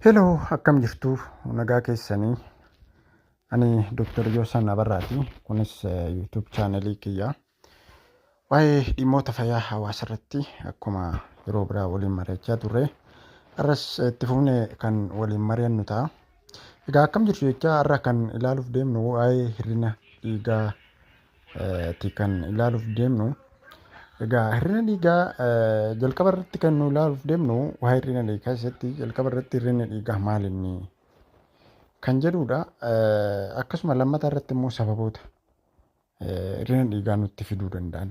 Hello, akkam jirtu nagaa keessanii. Ani Dr. Yoosan Abarraati. Kunis YouTube channelii kiyya. Waa'ee dhimmoota fayyaa hawaasa irratti akkuma yeroo biraa waliin mari'achaa turre har'as itti fufnee kan waliin mari'annu ta'a. Egaa akkam jirtu jechaa har'a kan ilaaluuf deemnu waa'ee hir'ina dhiigaa kan ilaaluuf deemnu. Egaa hir'ina dhiigaa jalqaba irratti kan nu ilaaluuf deemnu waa'ee hir'ina dhiigaa keessatti jalqaba irratti hir'ina dhiigaa maal inni kan jedhudha. Akkasuma lammataa irratti immoo sababoota hir'ina dhiigaa nutti fiduu danda'an.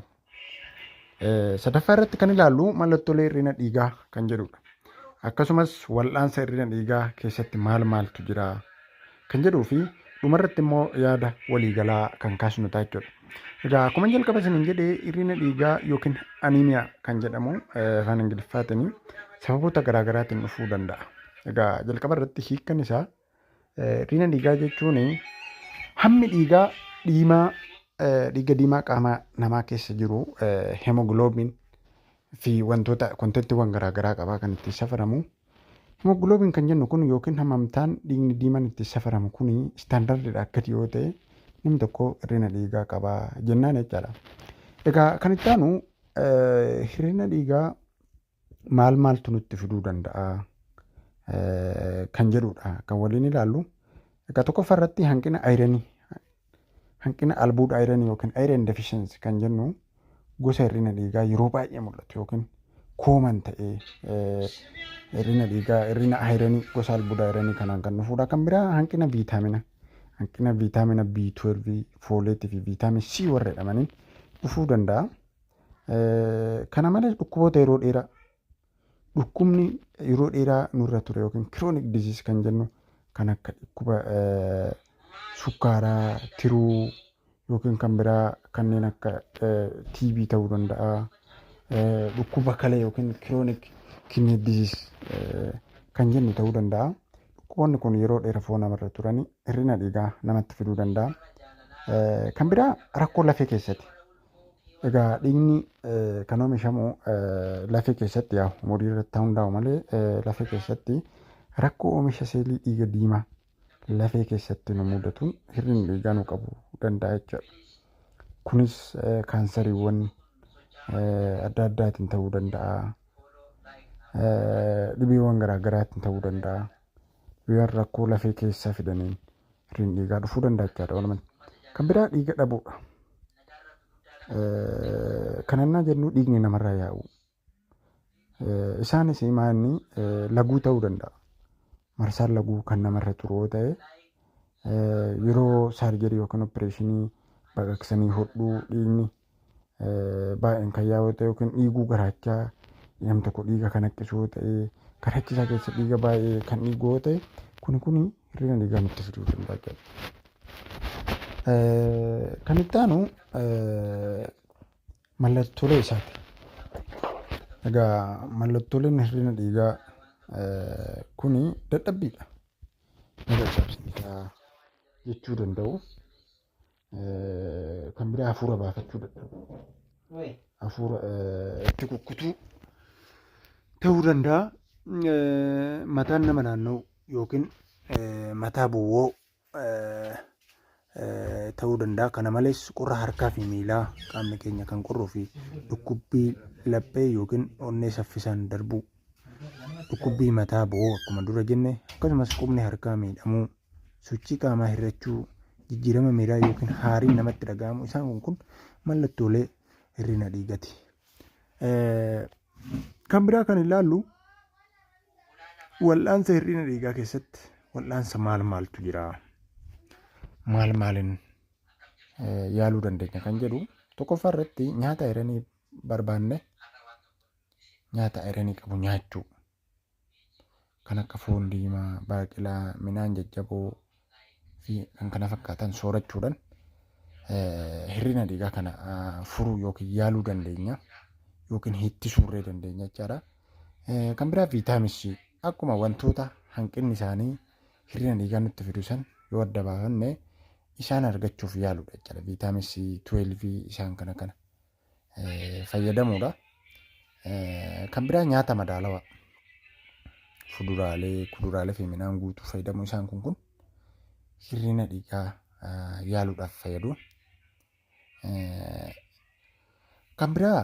Sadaffaa irratti kan ilaallu mallattoolee hir'ina dhiigaa kan jedhudha. Akkasumas wal'aansa hir'ina dhiigaa keessatti maaltu jira kan jedhuu fi dhumarratti immoo yaada waliigalaa kan kaasnu ta'a jechuudha. Egaa akkuma jalqaba isiniin jedhee hir'ina dhiigaa yookiin aniimiyaa kan jedhamu afaan Ingiliffaatiin sababoota garaagaraatiin dhufuu danda'a. Egaa jalqaba irratti hiikkan isaa hir'ina dhiigaa jechuun hammi dhiigaa dhiiga diimaa qaama namaa keessa jiru hemogloobiin fi wantoota konteettiiwwan garaagaraa qabaa kan itti safaramu. Hemogloobiin kan jennu kun yookiin hammamtaan dhiigni diimaan itti safaramu kun istaandardiidhaa gadi yoo ta'e namni tokko hir'ina dhiigaa qabaa jennaan jechaadha. Egaa kan itti aanu hir'ina dhiigaa maaltu nutti fiduu danda'a kan jedhudha kan waliin ilaallu. Egaa tokkoffaa irratti hanqina ayiranii, hanqina albuuda ayiranii yookiin ayiran deficiency kan jennu gosa hir'ina dhiigaa yeroo baay'ee mul'atu yookiin kooman ta'ee hir'ina ayiranii gosa albuuda ayiranii kanaan kan dhufudha. Kan biraa hanqina viitaamina B12, fooleetii fi viitaamin C warra jedhamaniin dhufuu danda'a. Kana malees dhukkuboota yeroo dheeraa dhukkubni yeroo dheeraa nurra ture yookiin kiroonik diziis kan jennu kan akka dhukkuba sukkaaraa, tiruu yookiin kan biraa kanneen akka TB ta'uu danda'a. Dhukkuba kalee yookiin kiroonik kidney diziis kan jennu ta'uu danda'a. Dhukkuboonni kun yeroo dheeraa foon namarra turanii hir'ina dhiigaa namatti fiduu danda'a. Kan biraa rakkoo lafee keessatti. Egaa dhiigni kan oomishamu lafee keessatti umurii irratti hundaa'u malee lafee keessatti rakkoo oomisha seelii dhiiga diimaa lafee keessatti nu mudatuun hir'ina dhiigaa nu qabuu danda'a jechuudha. Kunis kaansariiwwan adda addaatiin ta'uu danda'a. Dhibeewwan garaagaraatiin ta'uu danda'a. Dhibeewwan rakkoo lafee keessaa fidaniin hir'ina dhiigaa dhufuu danda'a jechuudha. Kan biraa dhiiga dhabuudha. Kanannaa jennu dhiigni namarraa yaa'u. Isaanis maanni laguu ta'uu danda'a. Marsaan laguu kan namarra turu yoo ta'e yeroo saarjarii yookaan opereeshinii baqaqsanii hodhuu dhiigni baay'een kan yaa'u ta'e yookiin dhiiguu garaachaa namni tokko dhiiga kan haqqisu yoo ta'e garaachisaa keessa dhiiga baay'ee kan dhiigu yoo ta'e kuni hir'ina dhiigaa nutti fiduu danda'a. Kan itti aanu mallattoolee isaati. Egaa mallattooleen hir'ina dhiigaa kuni dadhabbiidha. Dadhabsiisaa jechuu danda'u. Kan biraa hafuura baafachuu dadhabu. Hafuura itti kukkutuu ta'uu danda'a. Mataan nama naanna'u yookiin mataa bu'oo ta'uu danda'a. Kana malees qorra harkaa fi miilaa qaamni keenya kan qorruu fi dhukkubbii laphee yookiin onnee saffisaan darbuu. Dhukkubbii mataa bu'oo akkuma dura jenne akkasumas qubni harkaa miidhamuu, sochii qaamaa hir'achuu, jijjiirama miiraa yookiin haarii namatti dhaga'amu isaan kun mallattoolee hir'ina dhiigaati. Kan biraa kan ilaallu wal'aansa hir'ina dhiigaa keessatti wal'aansa maaltu jira? Maaliin yaaluu dandeenya kan jedhu tokkoffaa irratti nyaata ayiranii barbaanne nyaata ayiranii qabu nyaachuu. Kan akka foon diimaa, baaqelaa, midhaan jajjaboo fi kan kana fakkaatan soorachuudhaan hir'ina dhiigaa kana furuu yookiin yaaluu dandeenya yookiin ittisuu dandeenya jechaadha. Kan biraa viitaamin C akkuma wantoota hanqinni isaanii hir'ina dhiigaa nutti fidu san yoo adda baafanne isaan argachuuf yaaludha jechaadha. Viitaamin C12 isaan kana fayyadamuudha. Kan biraa nyaata madaalawaa. fuduraalee, kuduraalee fi midhaan guutuu fayyadamu isaan kun hirrina dhiigaa yaaluudhaaf fayyadu. Kan biraa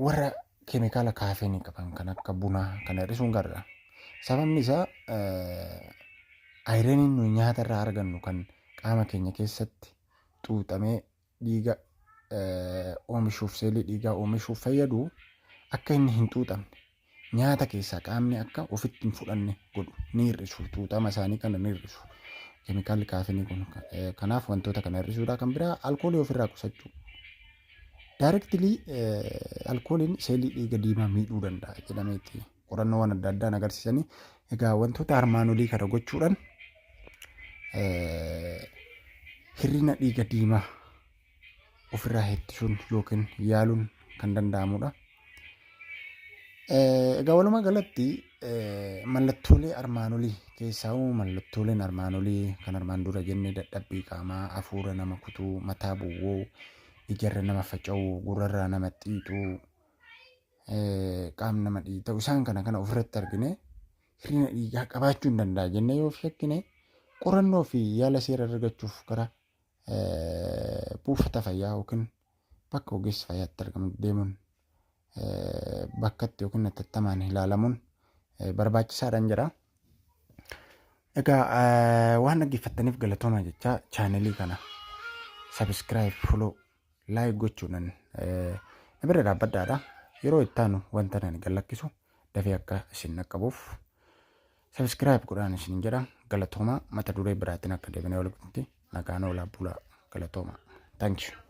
warra keemikaala kaafeenii qaban kan akka bunaa kana hir'isuun gaariidha. Sababni isaa ayiraniin nuyi nyaata irraa argannu kan qaama keenya keessatti xuuxamee dhiiga oomishuuf seelii dhiigaa oomishuuf fayyadu akka inni hin xuuxamne nyaata keessaa qaamni akka ofitti hin fudhanne godhu ni hir'isu. Xuuxama isaanii kana ni hir'isu. Keemikaalli kaafeenii kun kanaaf wantoota kana hir'isuudha. Kan biraa alkoolii ofirraa qusachuu. Directly alkooliin seelii dhiiga diimaa miidhuu danda'a jedhameeti qorannoowwan adda addaan agarsiisanii. Egaa wantoota armaan olii kana gochuudhaan hirrina dhiiga diimaa ofirraa ittisuun yookiin yaaluun kan danda'amudha. Egaa walumaa galatti mallattoolee armaan olii keessaa mallattooleen armaan olii kan armaan dura jennee dadhabbii qaamaa, hafuura nama kutuu, mataa bu'uu, ijarra nama faca'uu, gurrarraa nama xiixuu, qaamni nama dhiita'u isaan kana ofirratti argine hirrina dhiigaa qabaachuu hin danda'a jennee yoo shakkine qorannoo fi yaala seera argachuuf gara buufata fayyaa yookiin bakka ogeessa fayyaatti argamu deemuun bakkatti yookiin atattamaan ilaalamuun barbaachisaadhaan jedha. Egaa waan dhaggeeffattaniif galatoomaa jechaa chaanelii kana subscribe, follow, like gochuudhaan na bira dhaabbadhaadha. Yeroo itti aanu wanta ani gadhiisu dafee akka isin qaqqabuuf subscribe godhaan isin jedha. Galatoomaa mata duree biraatiin akka deebinee wal qunnamnutti nagaan oolaa bulaa galatoomaa. Thank you.